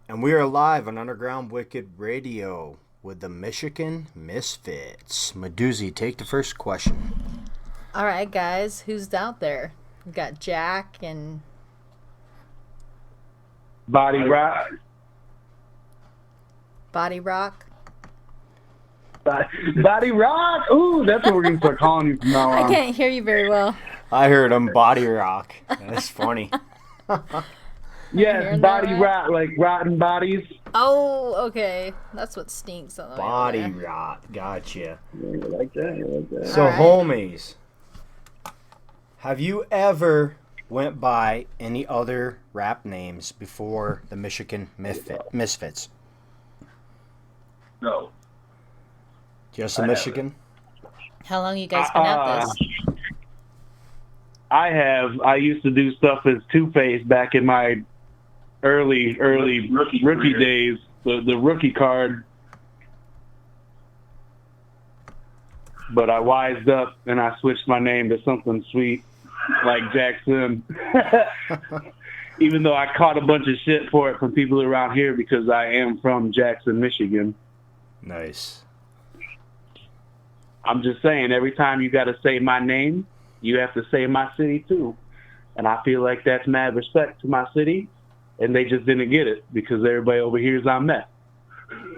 And we are live on Underground Wicked Radio with the Michigan Misfits. Meduzzi, take the first question. All right, guys, who's out there? We've got Jack and Body Rock. Body Rock. Body Rock. Ooh, that's what we're gonna start calling you from now I on. can't hear you very well. I heard him body rock. That's funny. Yes, hearing Body that right? Rock, like rotten bodies. Oh, okay. That's what stinks on the way Body over there. rock. Gotcha. Yeah, you like that. You like that. So, All right. homies, have you ever went by any other rap names before the Michigan Misfits? No. Just the I Michigan? How long you guys been at this? I have. I used to do stuff as Two-Face back in my early rookie days. The rookie card. But I wised up and I switched my name to something sweet like Jackson. Even though I caught a bunch of shit for it from people around here because I am from Jackson, Michigan. Nice. I'm just saying, every time you got to say my name, you have to say my city too. And I feel like that's mad respect to my city, and they just didn't get it because everybody over here is on meth.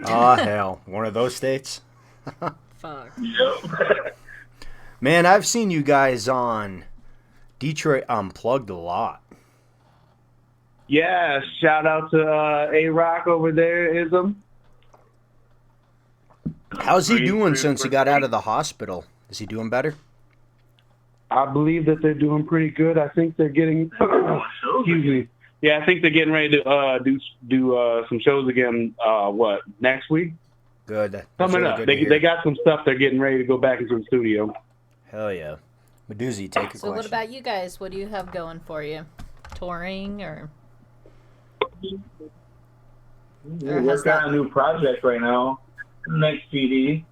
Oh, hell. One of those states? Fuck. Man, I've seen you guys on Detroit Unplugged a lot. Yeah, shout out to A-Rock over there, Ism. How's he doing since he got out of the hospital? Is he doing better? I believe that they're doing pretty good. I think they're getting, excuse me. Yeah, I think they're getting ready to do some shows again, next week? Good. That's Coming really up. good to hear. They got some stuff they're getting ready to go back into the studio. Hell yeah. Meduzzi, take a So question. what about you guys? What do you have going for you? Touring or We're has working that- on a new project right now. Next CD.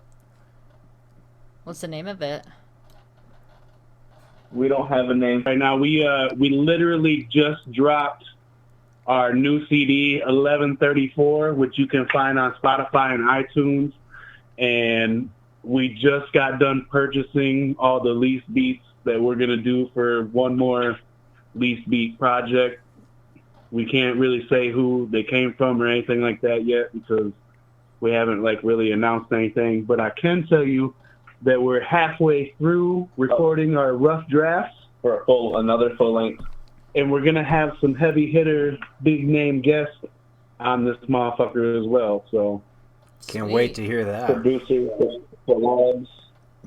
what's the name of it? We don't have a name. Right now, we literally just dropped our new CD, 1134, which you can find on Spotify and iTunes. And we just got done purchasing all the lease beats that we're going to do for one more lease beat project. We can't really say who they came from or anything like that yet because we haven't really announced anything. But I can tell you that we're halfway through recording our rough drafts. For another full length. And we're going to have some heavy hitter, big name guests on this motherfucker as well. So Can't Sweet. wait to hear that. Producers, collabs.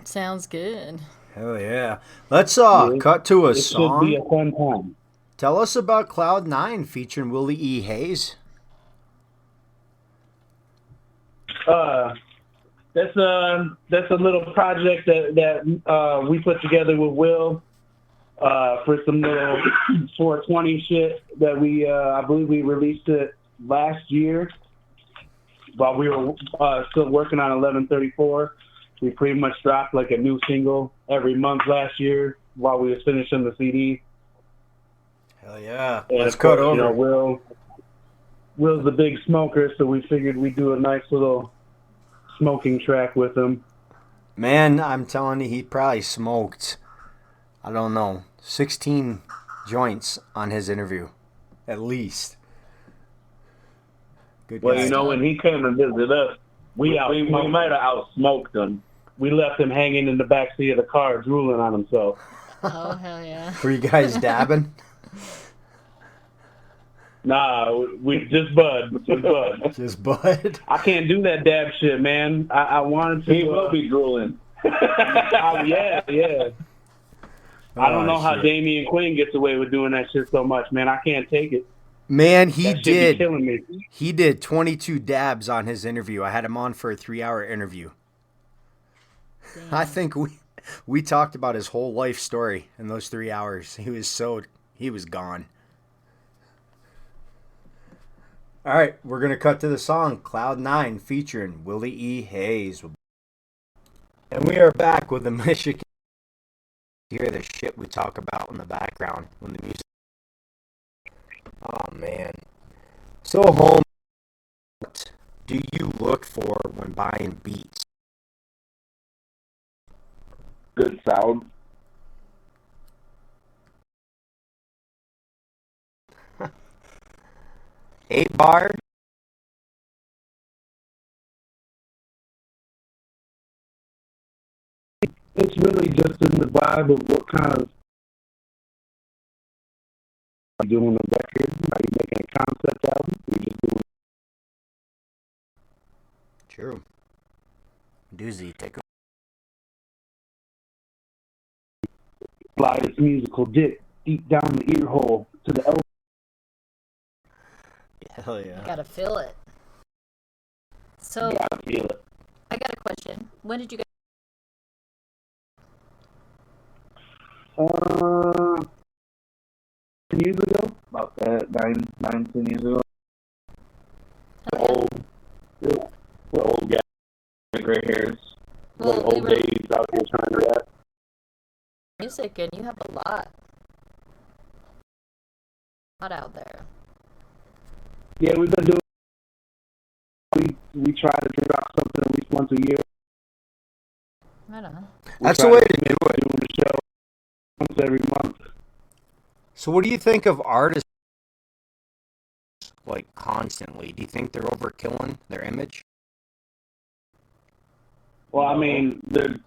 Sounds good. Hell yeah. Let's cut to a it should be song. a fun time. Tell us about Cloud 9 featuring Willie E. Hayes. That's a little project that we put together with Will for some little 420 shit that we I believe we released it last year while we were still working on 1134. We pretty much dropped like a new single every month last year while we was finishing the CD. Hell yeah. And Let's of course, cut over. Will's the big smoker, so we figured we'd do a nice little smoking track with him. Man, I'm telling you, he probably smoked, I don't know, 16 joints on his interview. At least. Good Well, guy. when he came and visited us, we might have outsmoked him. We left him hanging in the backseat of the car, drooling on himself. Oh hell yeah. Were you guys dabbing? Nah, we just bud. Just bud? I can't do that dab shit, man. I wanted to. He will be drooling. Yeah. I don't know how shit. Damian Quinn gets away with doing that shit so much, man. I can't take it. Man, he That shit be did. killing me. He did 22 dabs on his interview. I had him on for a 3-hour interview. Damn. I think we talked about his whole life story in those 3 hours. He was gone. All right, we're going to cut to the song Cloud 9 featuring Willie E. Hayes. And we are back with the Michigan. Hear the shit we talk about in the background when the music. Oh man. So home. do you look for when buying beats? Good sound. 8-bar? It's really just in the vibe of what kind of are you doing a record? Are you making a concept album? Are you just doing True. Doozy, take a... slide its musical dick deep down the ear hole to the elbow? Hell yeah. You gotta feel it. So, Gotta feel it. I got a question. When did you guys... 10 years ago? About that, 10 years ago. Oh, yeah. The old guy, Gray hairs. Well, old we were days out here trying to rap. music, and you have a lot out there. Yeah, we've been doing. We try to drop something at least once a year. I don't know. That's the way to do it. Doing the show once every month. So what do you think of artists, like, constantly? Do you think they're overkilling their image? Well, I mean, the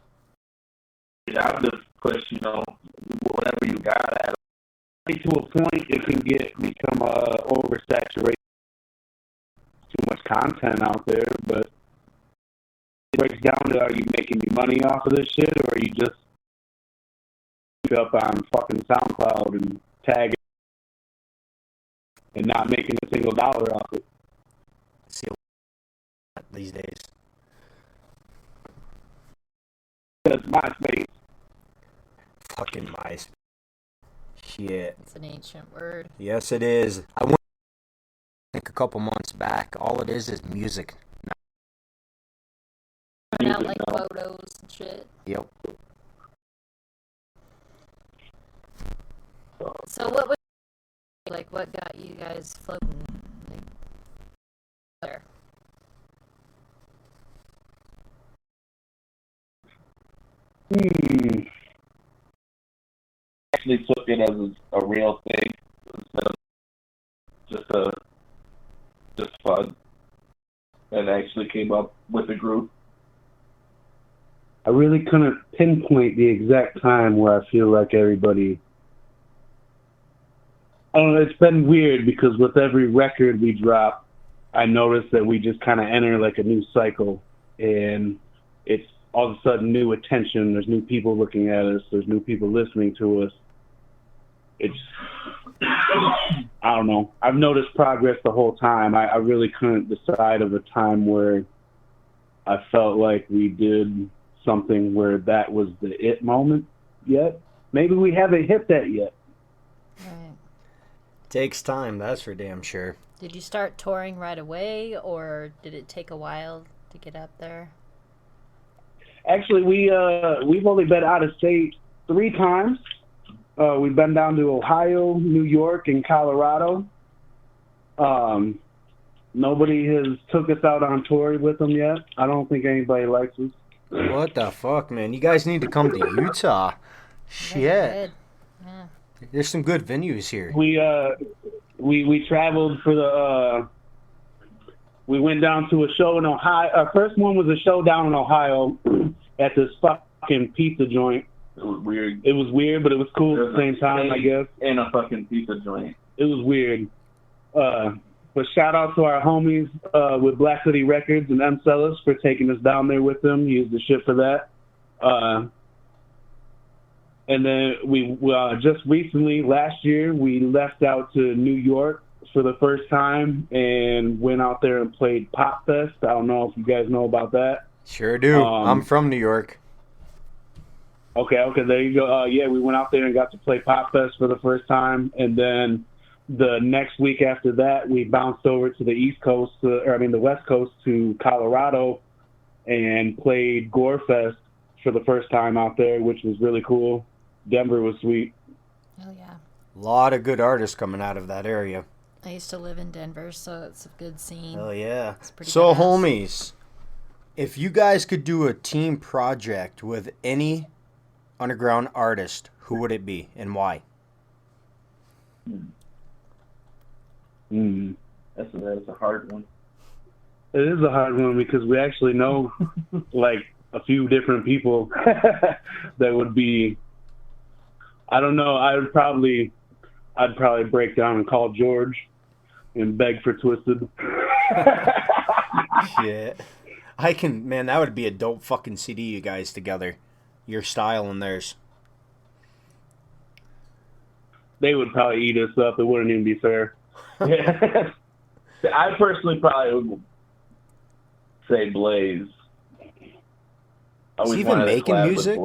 job to push, whatever you got at. to a point, it can become oversaturated. Too much content out there, but it breaks down to: are you making your money off of this shit, or are you just up on fucking SoundCloud and tag it and not making a single dollar off it? See a lot these days. That's MySpace. Fucking MySpace. Shit. It's an ancient word. Yes, it is. I went, I think, a couple months back. All it is music. Put out like photos and shit. Yep. So what was what got you guys floating like there? Actually took it as a real thing instead of just fun, and actually came up with a group. I really couldn't pinpoint the exact time where I feel like everybody. I don't know. It's been weird because with every record we drop, I notice that we just kind of enter like a new cycle, and it's all of a sudden new attention. There's new people looking at us. There's new people listening to us. It's, I don't know. I've noticed progress the whole time. I really couldn't decide of a time where I felt like we did something where that was the it moment yet. Maybe we haven't hit that yet. Right. Takes time, that's for damn sure. Did you start touring right away, or did it take a while to get up there? Actually, we've only been out of state 3 times. We've been down to Ohio, New York, and Colorado. Nobody has took us out on tour with them yet. I don't think anybody likes us. What the fuck, man? You guys need to come to Utah. Shit. Good. Yeah. There's some good venues here. We traveled for the. We went down to a show in Ohio. Our first one was a show down in Ohio at this fucking pizza joint. It was weird. It was weird, but it was cool at the same time, I guess. In a fucking pizza joint. It was weird. But shout out to our homies with Black Hoodie Records and M. Sellers for taking us down there with them. Used the shit for that. And then we just recently, last year, we left out to New York for the first time and went out there and played Pop Fest. I don't know if you guys know about that. Sure do. I'm from New York. Okay, there you go. Yeah, we went out there and got to play Pop Fest for the first time, and then the next week after that, we bounced over to the East Coast, the West Coast to Colorado, and played Gore Fest for the first time out there, which was really cool. Denver was sweet. Oh yeah. A lot of good artists coming out of that area. I used to live in Denver, so it's a good scene. Hell yeah. It's pretty So, badass. homies, if you guys could do a team project with any underground artist, who would it be and why? That's a hard one. It is a hard one because we actually know like a few different people that would be. I don't know. I'd probably break down and call George and beg for Twisted. Shit. I can, man, that would be a dope fucking CD, you guys together. Your style and theirs. They would probably eat us up. It wouldn't even be fair. Yeah. I personally probably would say Blaze. Is he even making music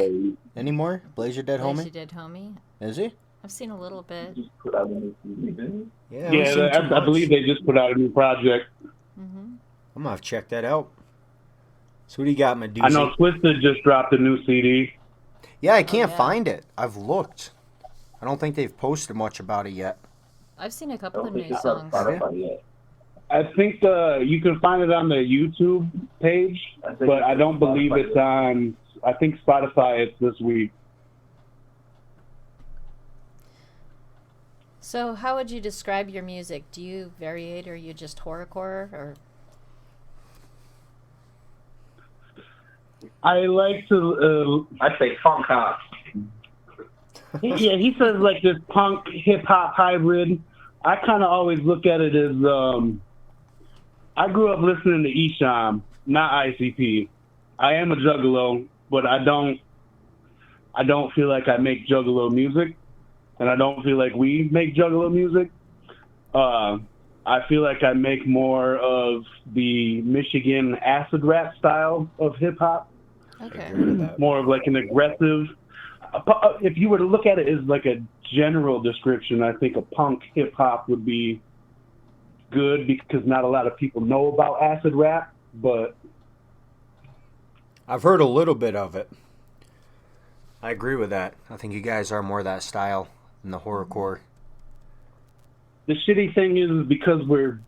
anymore? Blaze your dead Blaze homie? Your Dead Homie? Is he? I've seen a little bit. Just put out a new CD. Yeah, I believe they just put out a new project. Mm-hmm. I'm gonna have to check that out. So what do you got, Medusa? I know Twisted just dropped a new CD. Yeah, I can't yeah. find it. I've looked. I don't think they've posted much about it yet. I've seen a I couple don't of think new it's on songs. Spotify yet. I think you can find it on the YouTube page, but I don't believe it's on. I think Spotify it's this week. So how would you describe your music? Do you variate, or are you just horrorcore, or? I like to. I say funk hop. Yeah, he says like this punk hip hop hybrid. I kind of always look at it as I grew up listening to Esham, not ICP. I am a juggalo, but I don't feel like I make juggalo music, and I don't feel like we make juggalo music. I feel like I make more of the Michigan acid rap style of hip hop. Okay. More of like an aggressive. If you were to look at it as like a general description, I think a punk hip hop would be good because not a lot of people know about acid rap, but I've heard a little bit of it. I agree with that. I think you guys are more that style than the horrorcore. the shitty thing is because we're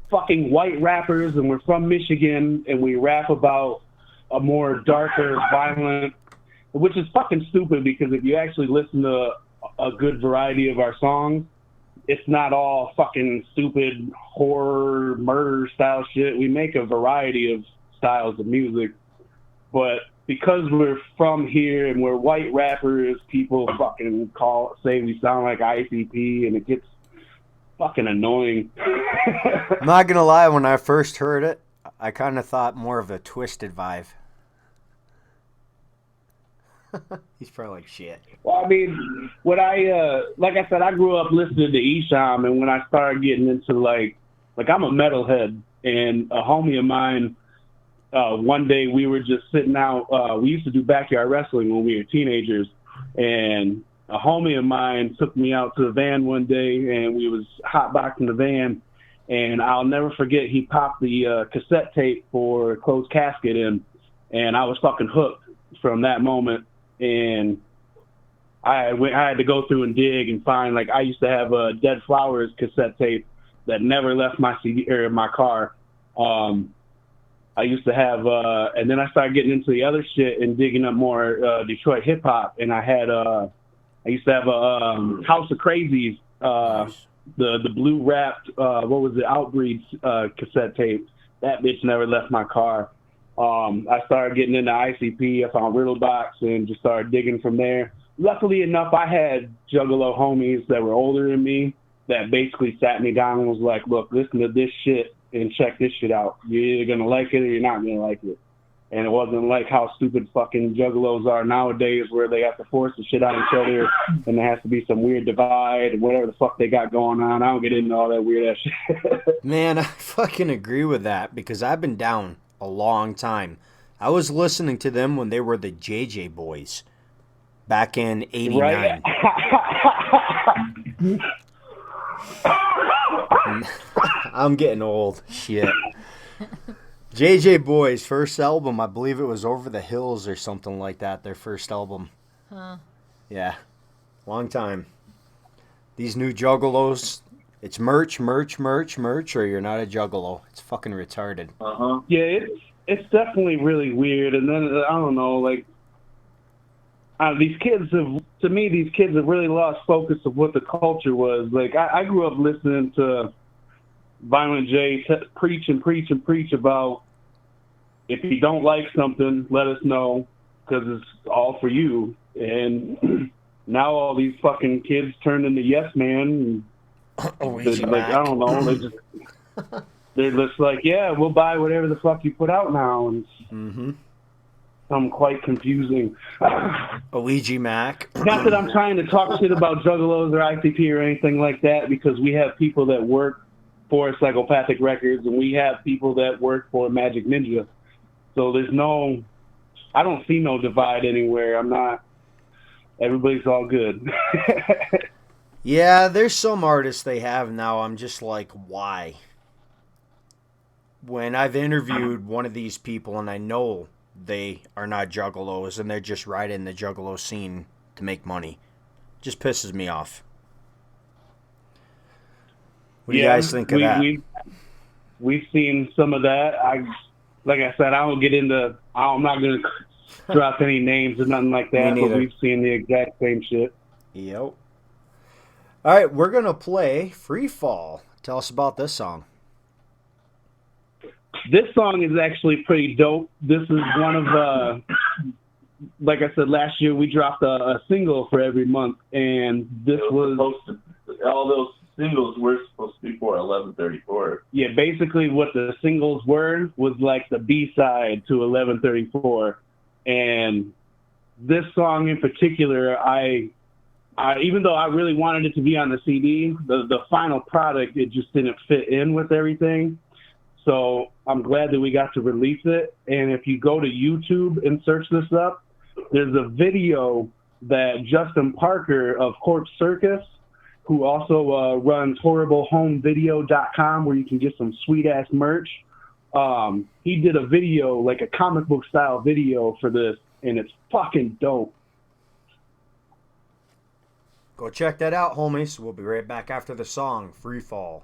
fucking white rappers and we're from Michigan and we rap about a more darker, violent, which is fucking stupid because if you actually listen to a good variety of our songs, it's not all fucking stupid horror, murder style shit. We make a variety of styles of music. But because we're from here and we're white rappers, people fucking say we sound like ICP, and it gets fucking annoying. I'm not gonna lie, when I first heard it, I kind of thought more of a Twisted vibe. He's probably like, shit. Well, I mean, when like I said, I grew up listening to Esham, and when I started getting into like I'm a metalhead, and a homie of mine, one day we were just sitting out. We used to do backyard wrestling when we were teenagers, and a homie of mine took me out to the van one day, and we was hotboxing the van, and I'll never forget. He popped the cassette tape for Closed Casket in, and I was fucking hooked from that moment. And I had to go through and dig and find, like, I used to have a Dead Flowers cassette tape that never left my CD or my car. I used to have, and then I started getting into the other shit and digging up more Detroit hip hop. And I used to have a House of Crazies, the blue wrapped, what was it, Outbreeds cassette tape. That bitch never left my car. I started getting into ICP. I found Riddlebox and just started digging from there. Luckily enough, I had Juggalo homies that were older than me that basically sat me down and was like, look, listen to this shit and check this shit out. You're either going to like it or you're not going to like it. And it wasn't like how stupid fucking Juggalos are nowadays where they have to force the shit on each other and there has to be some weird divide and whatever the fuck they got going on. I don't get into all that weird ass shit. Man, I fucking agree with that because I've been down a long time. I was listening to them when they were the JJ Boys back in '89. Right? I'm getting old. Shit. JJ Boys' first album, I believe it was Over the Hills or something like that, their first album. Huh. Yeah. Long time. These new Juggalos, It's merch, merch, merch, merch, or you're not a juggalo. It's fucking retarded. Yeah, it's definitely really weird. And then I don't know, like these kids have really lost focus of what the culture was. Like I grew up listening to Violent J preach and preach and preach about if you don't like something, let us know because it's all for you. And now all these fucking kids turned into yes man. Like I don't know, they're just like, yeah, we'll buy whatever the fuck you put out now, and I'm quite confusing. Ouija Mac. Not that I'm trying to talk shit about juggalos or ICP or anything like that, because we have people that work for Psychopathic Records and we have people that work for Magic Ninja. So I don't see no divide anywhere. Everybody's all good. Yeah, there's some artists they have now. I'm just like, why? When I've interviewed one of these people and I know they are not juggalos and they're just riding the juggalo scene to make money, just pisses me off. What do you guys think of that? We've seen some of that. Like I said, I'm not going to drop any names or nothing like that, but we've seen the exact same shit. Yep. All right, we're going to play Free Fall. Tell us about this song. This song is actually pretty dope. This is one of like I said, last year we dropped a single for every month, and this was all those singles were supposed to be for 1134. Yeah, basically what the singles were was like the B-side to 1134. And this song in particular, I even though I really wanted it to be on the CD, the final product, it just didn't fit in with everything. So I'm glad that we got to release it. And if you go to YouTube and search this up, there's a video that Justin Parker of Corpse Circus, who also runs horriblehomevideo.com, where you can get some sweet-ass merch. He did a video, like a comic book style video for this, and it's fucking dope. Go check that out, homies. We'll be right back after the song, Free Fall.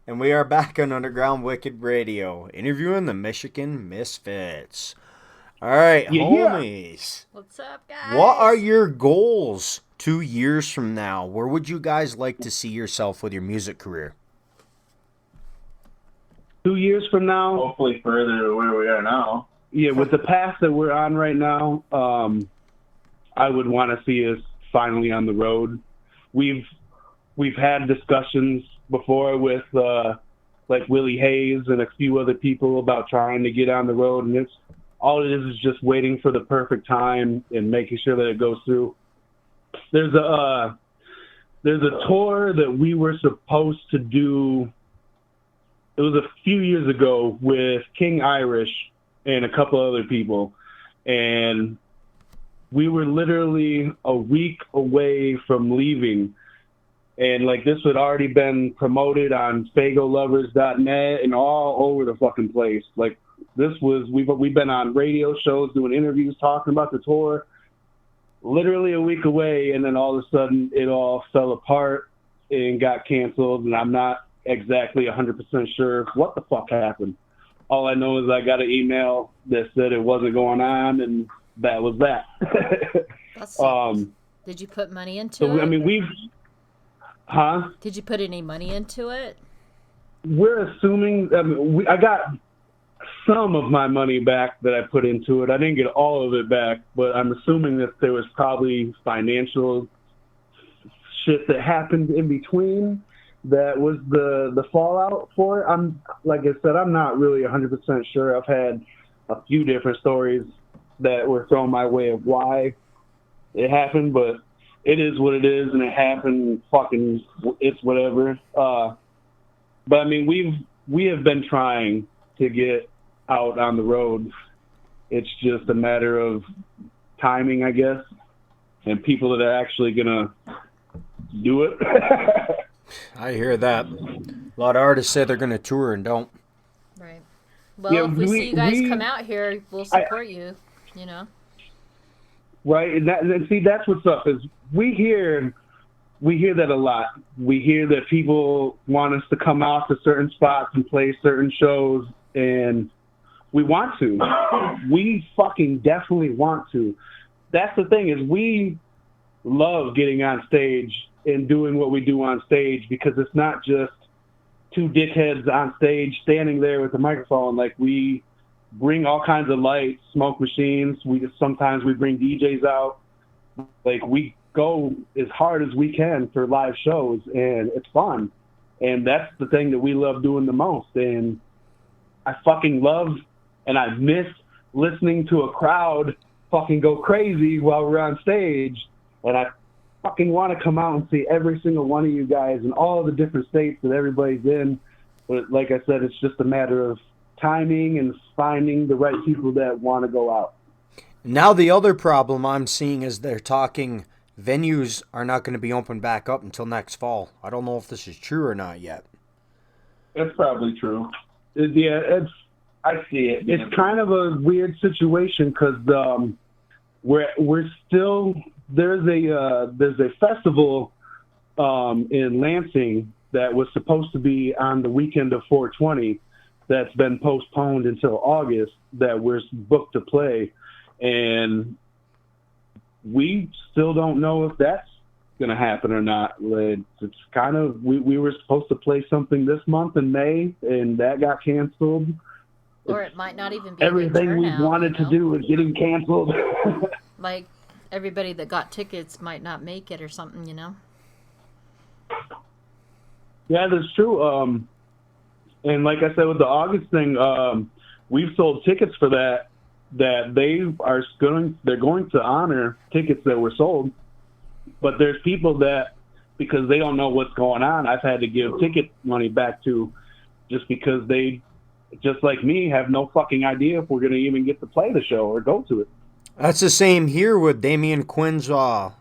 And we are back on Underground Wicked Radio, interviewing the Michigan Misfits. All right, homies. What's up, guys? What are your goals 2 years from now? Where would you guys like to see yourself with your music career? 2 years from now, hopefully further to where we are now. Yeah, with the path that we're on right now, I would want to see us finally on the road. We've had discussions before with like Willie Hayes and a few other people about trying to get on the road, and all it is just waiting for the perfect time and making sure that it goes through. There's a tour that we were supposed to do. It was a few years ago with King Irish and a couple other people, and we were literally a week away from leaving. And like this had already been promoted on fagolovers.net and all over the fucking place. Like we've been on radio shows doing interviews talking about the tour. Literally a week away, and then all of a sudden it all fell apart and got canceled, and I'm not exactly 100% sure what the fuck happened. All I know is I got an email that said it wasn't going on, and that was that. Did you put money into it? I mean, Did you put any money into it? We're assuming, I got some of my money back that I put into it. I didn't get all of it back, but I'm assuming that there was probably financial shit that happened in between that was the fallout for it. Like I said, I'm not really 100% sure. I've had a few different stories that were thrown my way of why it happened, but it is what it is, and it happened. Fucking, it's whatever. But I mean, we have been trying to get out on the road. It's just a matter of timing, I guess, and people that are actually gonna do it. I hear that. A lot of artists say they're gonna tour and don't. Right. Well, if we see you guys come out here, we'll support you. Right, and see, that's what's up. Is we hear we hear that a lot. We hear that people want us to come out to certain spots and play certain shows, and we want to. We fucking definitely want to. That's the thing, is we love getting on stage and doing what we do on stage, because it's not just two dickheads on stage standing there with a microphone. Like, we bring all kinds of lights, smoke machines. Sometimes we bring DJs out. Like, we go as hard as we can for live shows, and it's fun. And that's the thing that we love doing the most. And I fucking love, and I miss listening to a crowd fucking go crazy while we're on stage. And I fucking want to come out and see every single one of you guys in all the different states that everybody's in. But like I said, it's just a matter of timing and finding the right people that want to go out. Now the other problem I'm seeing is they're talking venues are not going to be open back up until next fall. I don't know if this is true or not yet. It's probably true. I see it. It's kind of a weird situation, because we're still, there's a festival in Lansing that was supposed to be on the weekend of 420 that's been postponed until August, that we're booked to play, and we still don't know if that's going to happen or not. It's kind of, we were supposed to play something this month in May, and that got canceled. Or it might not even be everything we wanted to do is getting canceled. Like, everybody that got tickets might not make it or something, you know? Yeah, that's true. And like I said, with the August thing, we've sold tickets for that they're going to honor tickets that were sold. But there's people that, because they don't know what's going on, I've had to give ticket money back to, just because they, just like me, have no fucking idea if we're going to even get to play the show or go to it. That's the same here with Damian Quinn's, what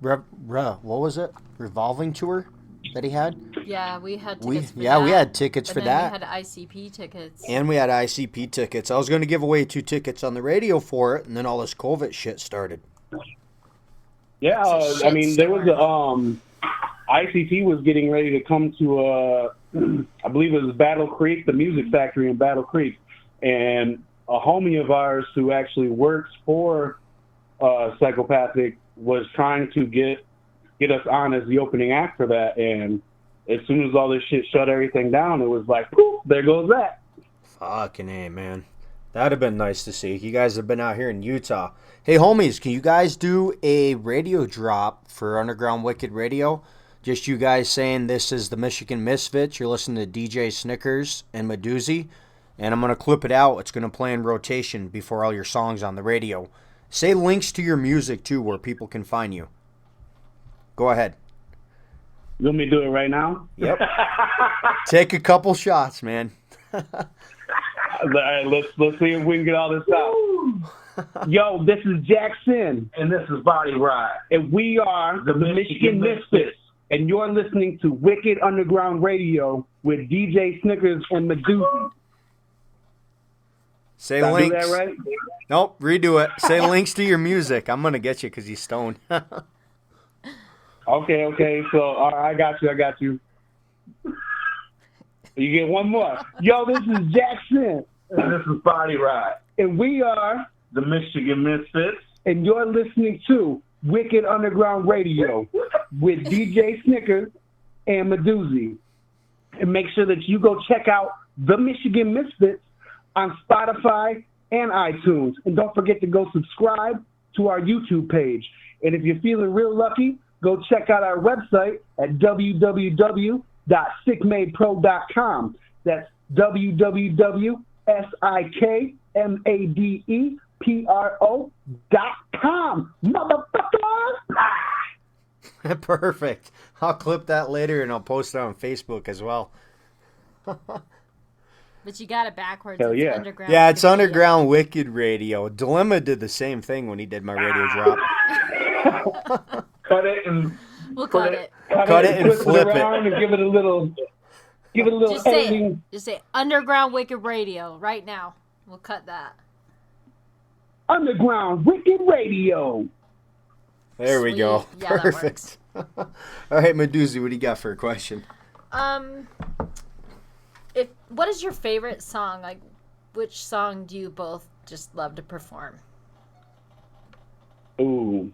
was it? Revolving tour that he had? Yeah, we had tickets for that. We had tickets for that. We had ICP tickets. And we had ICP tickets. I was going to give away 2 tickets on the radio for it, and then all this COVID shit started. Yeah, I mean, there was ICP was getting ready to come to, I believe it was Battle Creek, the Music Factory in Battle Creek, and a homie of ours who actually works for Psychopathic was trying to get us on as the opening act for that, and as soon as all this shit shut everything down, it was like, poof, there goes that. Fucking A, man. That'd have been nice to see. You guys have been out here in Utah. Hey, homies, can you guys do a radio drop for Underground Wicked Radio? Just you guys saying this is the Michigan Misfits. You're listening to djsnickerz and Meduzi. And I'm going to clip it out. It's going to play in rotation before all your songs on the radio. Say links to your music, too, where people can find you. Go ahead. You want me to do it right now? Yep. Take a couple shots, man. All right, let's see if we can get all this out. Yo, this is Jackson. And this is Body Ride. And we are the Michigan Misfits. And you're listening to Wicked Underground Radio with djsnickerz and Meduzi. Say Did I links. do that right? Nope, redo it. Say links to your music. I'm going to get you because he's stoned. Okay. So I got you. You get one more. Yo, this is Jackson. And this is Body Ride. And we are the Michigan Misfits. And you're listening to Wicked Underground Radio with djsnickerz and Meduzi. And make sure that you go check out the Michigan Misfits on Spotify and iTunes. And don't forget to go subscribe to our YouTube page. And if you're feeling real lucky, go check out our website at www.sickmadepro.com. That's www.sickmadepro.com. Motherfucker! Perfect. I'll clip that later and I'll post it on Facebook as well. But you got it backwards. Hell it's yeah. Underground Yeah, it's Wicked Underground Wicked Radio. Dilemma did the same thing when he did my radio drop. Cut it and We'll cut it. Cut it and twist flip around it. and give it a little Just say editing. it. Just say Underground Wicked Radio right now. We'll cut that. Underground Wicked Radio. There we Sweet. go. Yeah, that Perfect. All right, Meduzi, what do you got for a question? What is your favorite song? Like, which song do you both just love to perform? Ooh,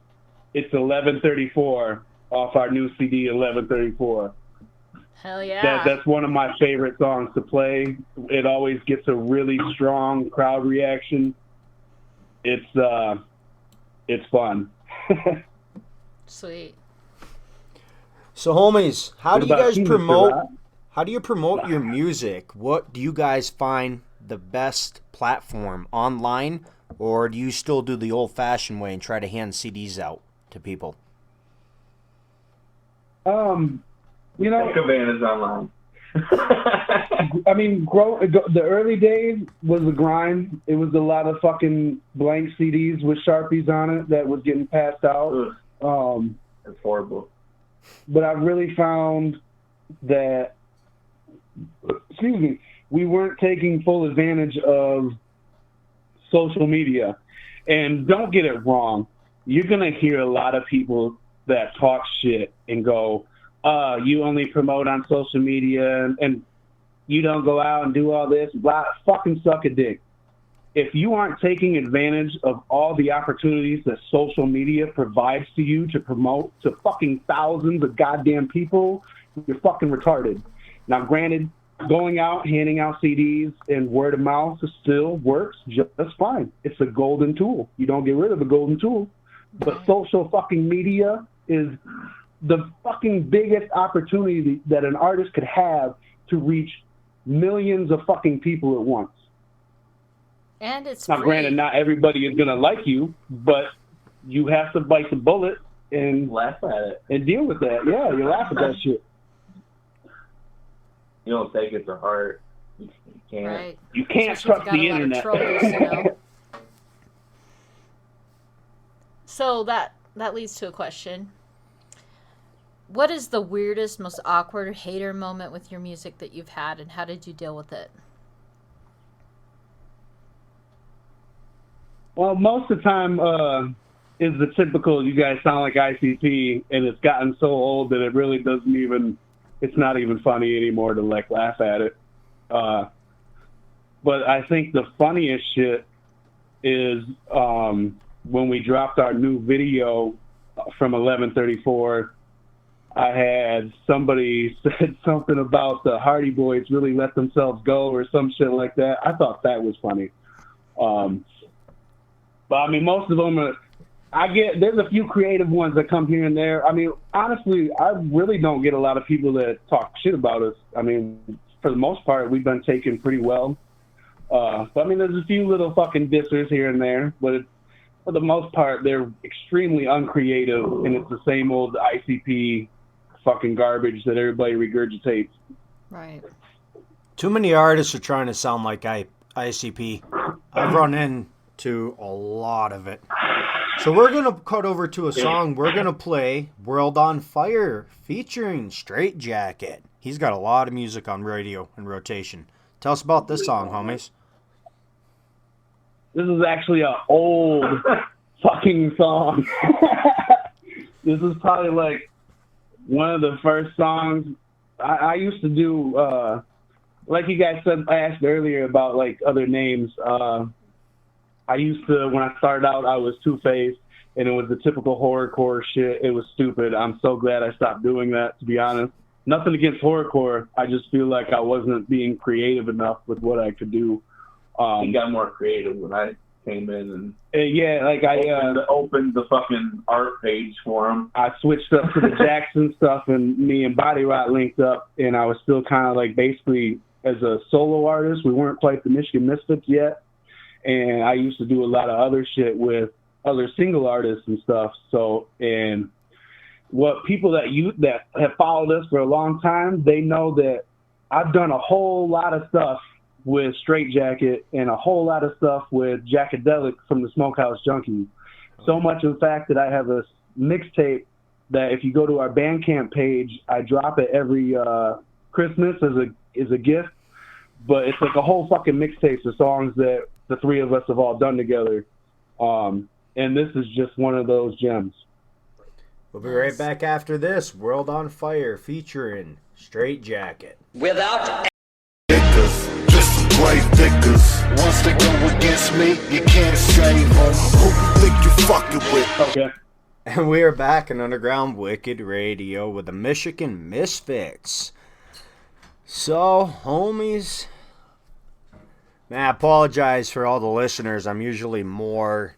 it's 1134 off our new CD, 1134. Hell yeah. That's one of my favorite songs to play. It always gets a really strong crowd reaction. It's fun. Sweet. So, homies, how do you guys you, Mr. promote? Rock? How do you promote your music? What do you guys find the best platform online, or do you still do the old-fashioned way and try to hand CDs out to people? You know, Take advantage online. I mean, the early days was a grind. It was a lot of fucking blank CDs with Sharpies on it that was getting passed out. It's horrible. But I really found that, we weren't taking full advantage of social media. And don't get it wrong. You're going to hear a lot of people that talk shit and go, you only promote on social media and you don't go out and do all this, blah, fucking suck a dick. If you aren't taking advantage of all the opportunities that social media provides to you to promote to fucking thousands of goddamn people, you're fucking retarded. Now, granted, going out, handing out CDs and word of mouth still works just fine. It's a golden tool. You don't get rid of a golden tool. But social fucking media is the fucking biggest opportunity that an artist could have to reach millions of fucking people at once. And it's now, free. Granted, not everybody is gonna like you, but you have to bite the bullet and laugh at it and deal with that. Yeah, you laugh at that shit. You don't take it to heart. You can't. Right. You can't Especially trust if you've the got a lot of internet. trolls, you know? So that leads to a question. What is the weirdest, most awkward hater moment with your music that you've had, and how did you deal with it? Well, most of the time is the typical, you guys sound like ICP, and it's gotten so old that it really doesn't even, it's not even funny anymore to like laugh at it. But I think the funniest shit is when we dropped our new video from 1134, I had somebody said something about the Hardy Boys really let themselves go or some shit like that. I thought that was funny. But I mean, most of them are, there's a few creative ones that come here and there. I mean, honestly, I really don't get a lot of people that talk shit about us. I mean, for the most part, we've been taken pretty well. But I mean, there's a few little fucking dissers here and there, but for the most part, they're extremely uncreative, and it's the same old ICP fucking garbage that everybody regurgitates. Right. Too many artists are trying to sound like ICP. I've run into a lot of it. So we're going to cut over to a song. We're going to play World on Fire featuring Straight Jacket. He's got a lot of music on radio and rotation. Tell us about this song, homies. This is actually an old fucking song. This is probably like one of the first songs I used to do. Like you guys asked earlier about like other names. I used to, when I started out, I was Two-Faced, and it was the typical horrorcore shit. It was stupid. I'm so glad I stopped doing that, to be honest. Nothing against horrorcore. I just feel like I wasn't being creative enough with what I could do. He got more creative when I came in and yeah, like I opened the fucking art page for him. I switched up to the Jackson stuff, and me and Body Rot linked up, and I was still kind of like basically as a solo artist. We weren't quite the Michigan Misfits yet, and I used to do a lot of other shit with other single artists and stuff. So, and what people that have followed us for a long time, they know that I've done a whole lot of stuff with Straight Jacket and a whole lot of stuff with Jackadelic from the Smokehouse Junkies. So much, in fact, that I have a mixtape that if you go to our Bandcamp page, I drop it every Christmas as a gift. But it's like a whole fucking mixtape of songs that the three of us have all done together. And this is just one of those gems. We'll be right back after this. World on Fire featuring Straight Jacket. Without niggas, just some grave diggers. Once they go against me, you can't save them. Who you think you fucking with? Okay. And we are back in Underground Wicked Radio with the Michigan Misfits. So, homies, man, I apologize for all the listeners. I'm usually more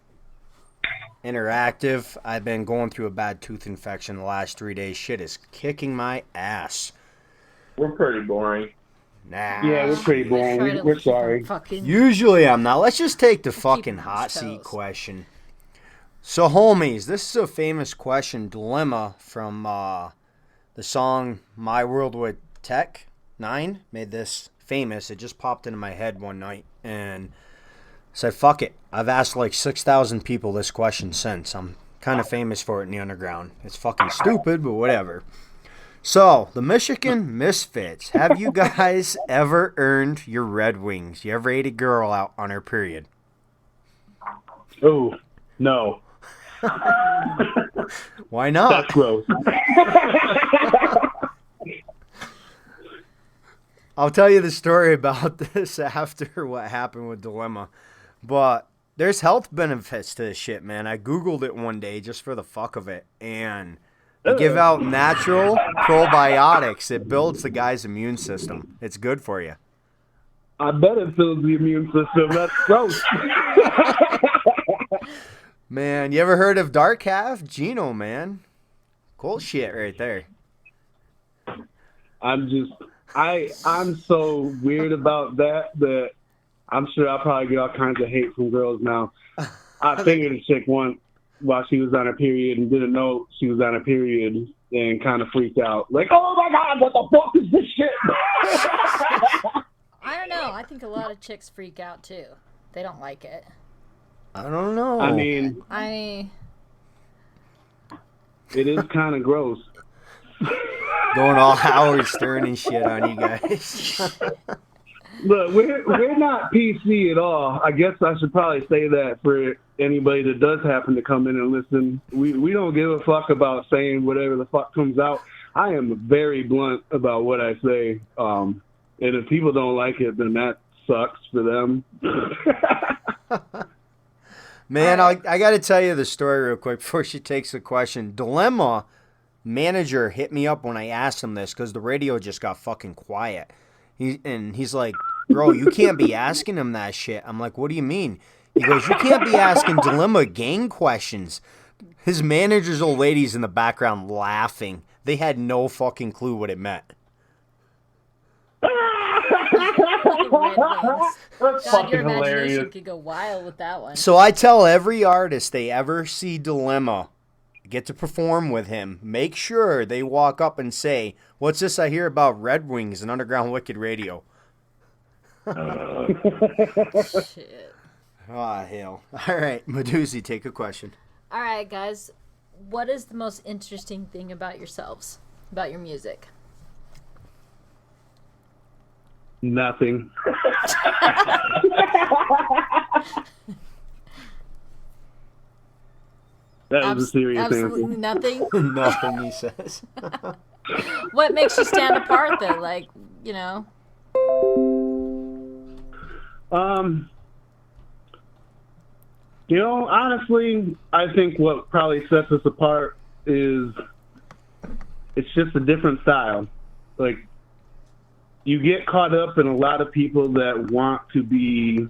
interactive. I've been going through a bad tooth infection the last 3 days. Shit is kicking my ass. We're pretty boring. Nah. Yeah, we're pretty boring. We're sorry. Usually I'm not. Let's just take the fucking him on hot his seat toes. question. So, homies, this is a famous question, dilemma from the song My World with Tech 9 made this famous. It just popped into my head one night and said, fuck it. I've asked like 6,000 people this question since. I'm kind of famous for it in the underground. It's fucking stupid, but whatever. So, the Michigan Misfits. Have you guys ever earned your Red Wings? You ever ate a girl out on her period? Oh, no. Why not? That's gross. I'll tell you the story about this after what happened with Dilemma. But there's health benefits to this shit, man. I Googled it one day just for the fuck of it. And they give out natural probiotics. It builds the guy's immune system. It's good for you. I bet it fills the immune system. That's gross. Man, you ever heard of Dark Half? Gino, man. Cool shit right there. I'm so weird about that I'm sure I'll probably get all kinds of hate from girls now. I fingered a chick once while she was on her period and didn't know she was on her period and kind of freaked out. Like, oh my God, what the fuck is this shit? I don't know. I think a lot of chicks freak out too. They don't like it. I don't know. I mean, it is kind of gross. Going all Howard Stern and shit on you guys. Look, we're not PC at all. I guess I should probably say that for anybody that does happen to come in and listen. We don't give a fuck about saying whatever the fuck comes out. I am very blunt about what I say. And if people don't like it, then that sucks for them. Man, I got to tell you the story real quick before she takes the question. Dilemma manager hit me up when I asked him this because the radio just got fucking quiet. He's like, bro, you can't be asking him that shit. I'm like, what do you mean? He goes, you can't be asking Dilemma gang questions. His manager's old lady's in the background laughing. They had no fucking clue what it meant. That's God, fucking your imagination hilarious. could go wild with that one. So I tell every artist they ever see Dilemma get to perform with him, make sure they walk up and say, what's this I hear about Red Wings and Underground Wicked Radio? Shit. Ah, hell. All right, Medusi, take a question. All right, guys. What is the most interesting thing about yourselves, about your music? Nothing. That was a serious Absolutely answer. nothing. Nothing, he says. What makes you stand apart, though? Like, you know. Honestly, I think what probably sets us apart is it's just a different style. Like, you get caught up in a lot of people that want to be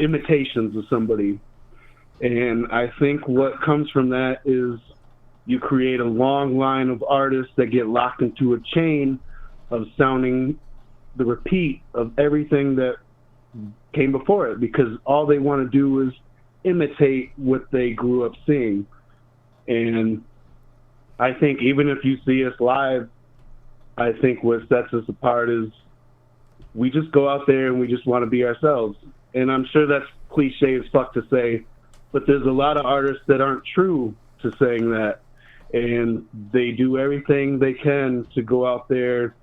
imitations of somebody. And I think what comes from that is you create a long line of artists that get locked into a chain of sounding the repeat of everything that came before it, because all they want to do is imitate what they grew up seeing. And I think even if you see us live, I think what sets us apart is we just go out there and we just want to be ourselves. And I'm sure that's cliche as fuck to say, but there's a lot of artists that aren't true to saying that. And they do everything they can to go out there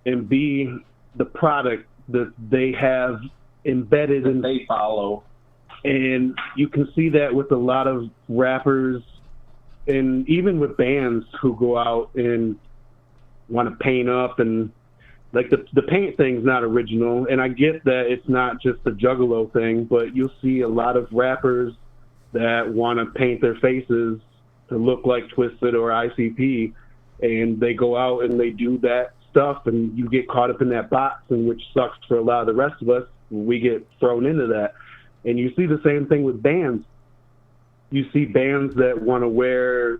and be the product that they have embedded and they follow. And you can see that with a lot of rappers and even with bands who go out and want to paint up, and like the paint thing's not original, and I get that it's not just a juggalo thing, but you'll see a lot of rappers that want to paint their faces to look like Twisted or ICP, and they go out and they do that stuff, and you get caught up in that box, and which sucks for a lot of the rest of us. We get thrown into that. And you see the same thing with bands. You see bands that want to wear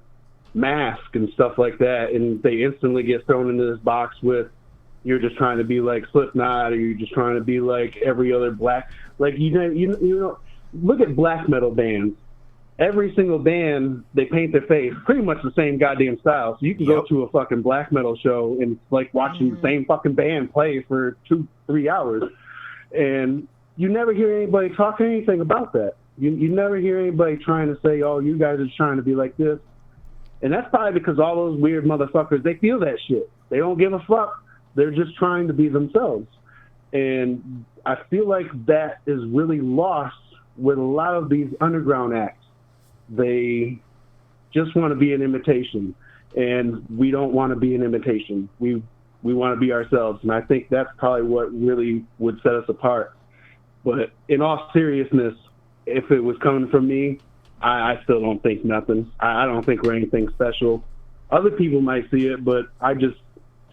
masks and stuff like that, and they instantly get thrown into this box with, you're just trying to be like Slipknot, or you're just trying to be like every other black. Like, you know, look at black metal bands. Every single band, they paint their face pretty much the same goddamn style. So you can go to a fucking black metal show and it's like watching the same fucking band play for 2-3 hours. And you never hear anybody talk anything about that. You never hear anybody trying to say, oh, you guys are trying to be like this. And that's probably because all those weird motherfuckers, they feel that shit. They don't give a fuck. They're just trying to be themselves. And I feel like that is really lost with a lot of these underground acts. They just want to be an imitation, and we don't want to be an imitation. We want to be ourselves, and I think that's probably what really would set us apart. But in all seriousness, if it was coming from me, I still don't think nothing. I don't think we're anything special. Other people might see it, but I just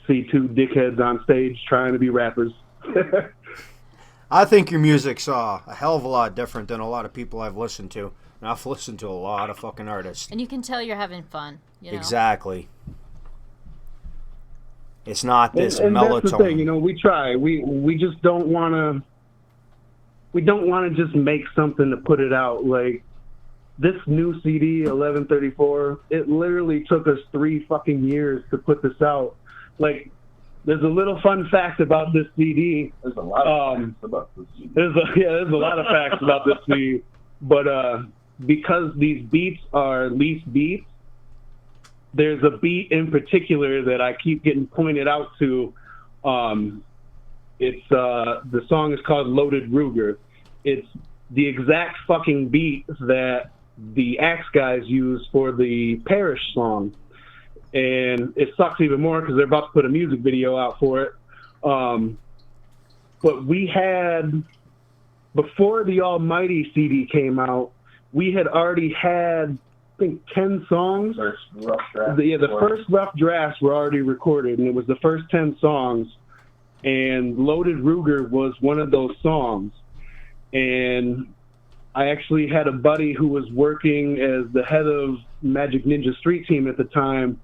see two dickheads on stage trying to be rappers. I think your music's a hell of a lot different than a lot of people I've listened to. And I've listened to a lot of fucking artists. And you can tell you're having fun. You know? Exactly. It's not this and mellow that's the tone. thing, you know, we try. We just don't want to. We don't want to just make something to put it out. Like this new CD, 1134. It literally took us 3 fucking years to put this out. Like, there's a little fun fact about this CD. There's a lot of facts about this CD. There's a lot of facts about this CD, but because these beats are leased beats, there's a beat in particular that I keep getting pointed out to. It's the song is called Loaded Ruger. It's the exact fucking beat that the Axe guys use for the Parish song. And it sucks even more because they're about to put a music video out for it. But we had, before the Almighty CD came out, we had already had, I think, 10 songs. First rough draft. The first rough drafts were already recorded, and it was the first 10 songs. And Loaded Ruger was one of those songs. And I actually had a buddy who was working as the head of Magic Ninja Street Team at the time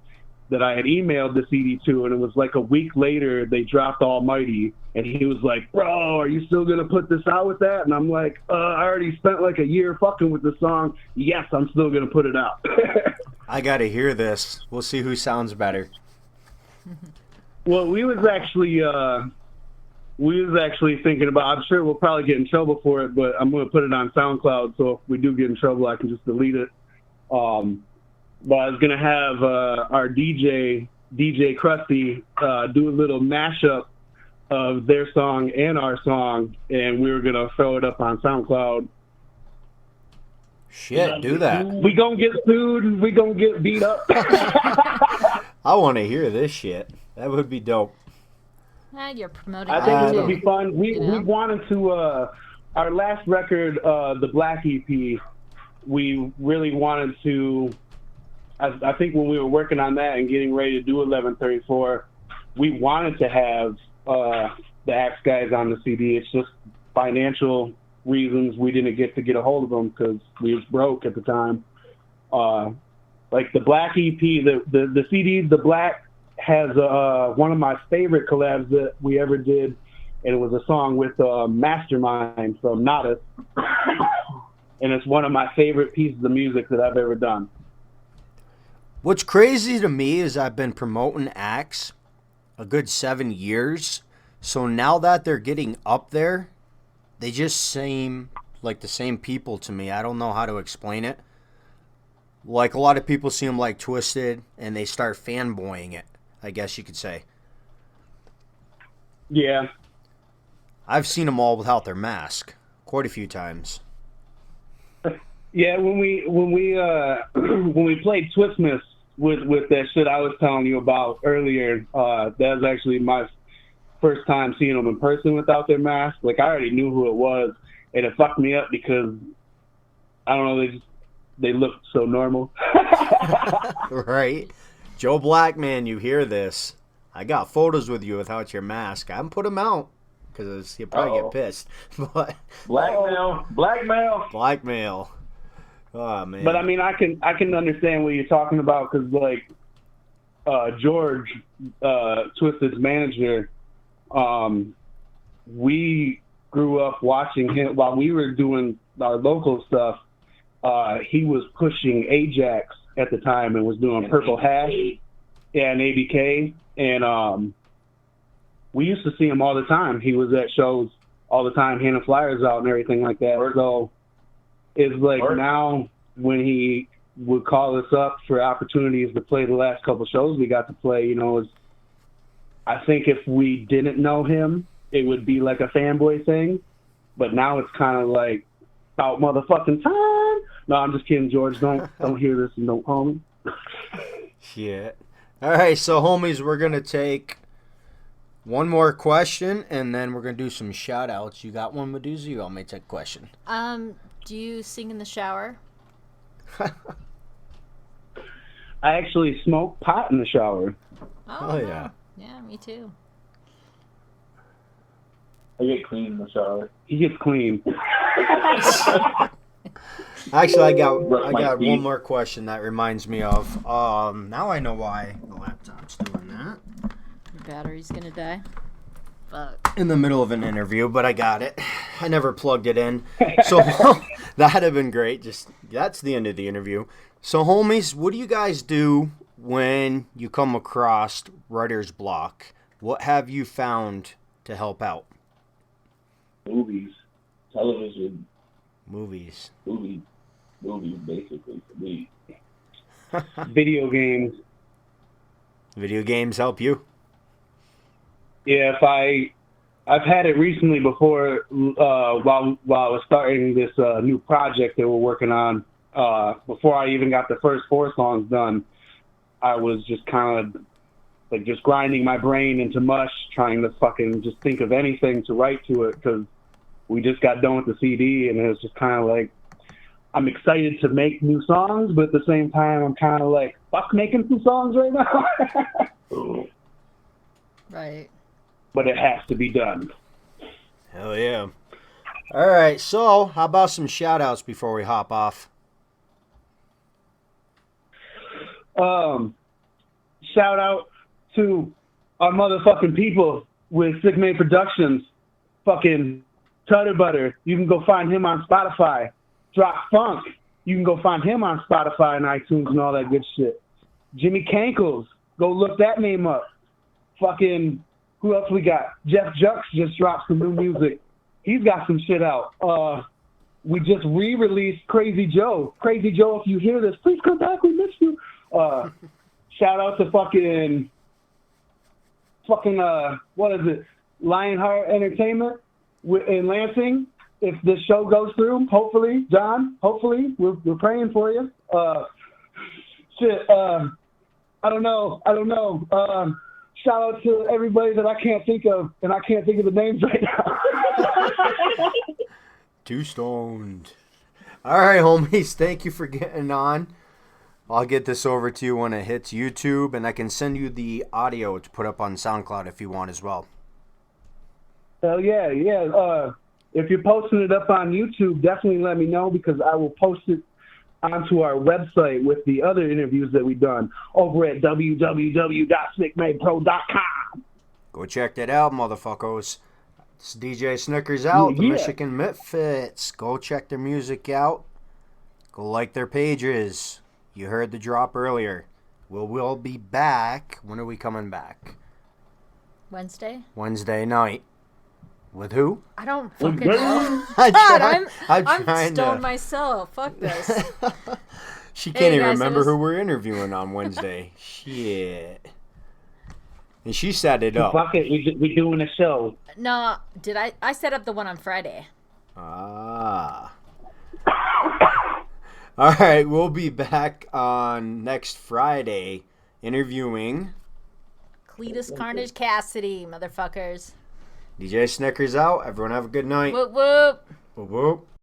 that I had emailed the CD to, and it was like a week later they dropped Almighty, and he was like, bro, are you still gonna put this out with that? And I'm like, I already spent like a year fucking with the song. Yes, I'm still gonna put it out. I gotta hear this. We'll see who sounds better. Well, we was actually thinking about, I'm sure we'll probably get in trouble for it, but I'm gonna put it on SoundCloud, so if we do get in trouble I can just delete it. But I was going to have our DJ Krusty, do a little mashup of their song and our song, and we were going to throw it up on SoundCloud. Shit, do that. We going to get sued and we going to get beat up. I want to hear this shit. That would be dope. You're promoting I that think it too. would be fun. We wanted to, our last record, the Black EP, we really wanted to, I think when we were working on that and getting ready to do 1134, we wanted to have the Axe guys on the CD. It's just financial reasons we didn't get a hold of them because we was broke at the time. Like the Black EP, the CD, the Black, has one of my favorite collabs that we ever did, and it was a song with Mastermind from Nodus, and it's one of my favorite pieces of music that I've ever done. What's crazy to me is I've been promoting Axe a good 7 years. So now that they're getting up there, they just seem like the same people to me. I don't know how to explain it. Like a lot of people see them like Twisted and they start fanboying it, I guess you could say. Yeah. I've seen them all without their mask quite a few times. Yeah, when we when we played Twistmas with that shit I was telling you about earlier, that was actually my first time seeing them in person without their mask. Like, I already knew who it was, and it fucked me up because I don't know, they looked so normal. Right. Joe Blackman, you hear this. I got photos with you without your mask. I haven't put them out because he'll probably get pissed. But blackmail. Oh, man. But I mean, I can understand what you're talking about because, like, George, Twisted's manager, we grew up watching him while we were doing our local stuff. He was pushing Ajax at the time and was doing Purple Hash, and ABK, and we used to see him all the time. He was at shows all the time, handing flyers out and everything like that. So it's like now when he would call us up for opportunities to play the last couple shows we got to play, you know, I think if we didn't know him, it would be like a fanboy thing. But now it's kind of like, about motherfucking time. No, I'm just kidding, George. Don't hear this and don't call me. Shit. All right, so homies, we're going to take one more question, and then we're going to do some shout-outs. You got one, Medusa? You want me to take a question? Do you sing in the shower? I actually smoke pot in the shower. Oh, yeah. Yeah, me too. I get clean in the shower. He gets clean. Actually, I got one more question that reminds me of. Now I know why the laptop's doing that. Your battery's gonna die. Fuck. In the middle of an interview, but I got it. I never plugged it in. So that'd have been great. That's the end of the interview. So homies, what do you guys do when you come across writer's block? What have you found to help out? Movies, television, movies, basically for me. Video games. Video games help you? Yeah, I've had it recently before while I was starting this new project that we're working on. Before I even got the first 4 songs done, I was just kind of like just grinding my brain into mush, trying to fucking just think of anything to write to it, because we just got done with the CD, and it was just kind of like, I'm excited to make new songs, but at the same time, I'm kind of like, fuck making some songs right now. Right. But it has to be done. Hell yeah. All right, so how about some shout-outs before we hop off? Shout out to our motherfucking people with Sick Made Productions. Fucking Tutter Butter. You can go find him on Spotify. Drop Funk. You can go find him on Spotify and iTunes and all that good shit. Jimmy Cankles. Go look that name up. Fucking, who else we got? Jeff Jux just dropped some new music. He's got some shit out. We just re-released Crazy Joe. Crazy Joe, if you hear this, please come back. We miss you. Shout out to fucking what is it? Lionheart Entertainment in Lansing. If this show goes through, hopefully, John, we're praying for you. I don't know. Shout out to everybody that I can't think of, and I can't think of the names right now. Too stoned. All right, homies, thank you for getting on. I'll get this over to you when it hits YouTube, and I can send you the audio to put up on SoundCloud if you want as well. Hell yeah. If you're posting it up on YouTube, definitely let me know, because I will post it onto our website with the other interviews that we've done over at www.sickmadepro.com. Go check that out, motherfuckers. It's DJ Snickerz out, the Michigan Misfits. Go check their music out. Go like their pages. You heard the drop earlier. We'll be back. When are we coming back? Wednesday night. With who? I don't fucking know. I'm stoned myself. Fuck this. She can't even remember who we're interviewing on Wednesday. Shit. And she set it up. Fuck it, we doing a show. No, I set up the one on Friday. Ah. All right, we'll be back on next Friday interviewing Cletus Carnage Cassidy, motherfuckers. DJ Snickerz out. Everyone have a good night. Whoop whoop. Whoop, whoop.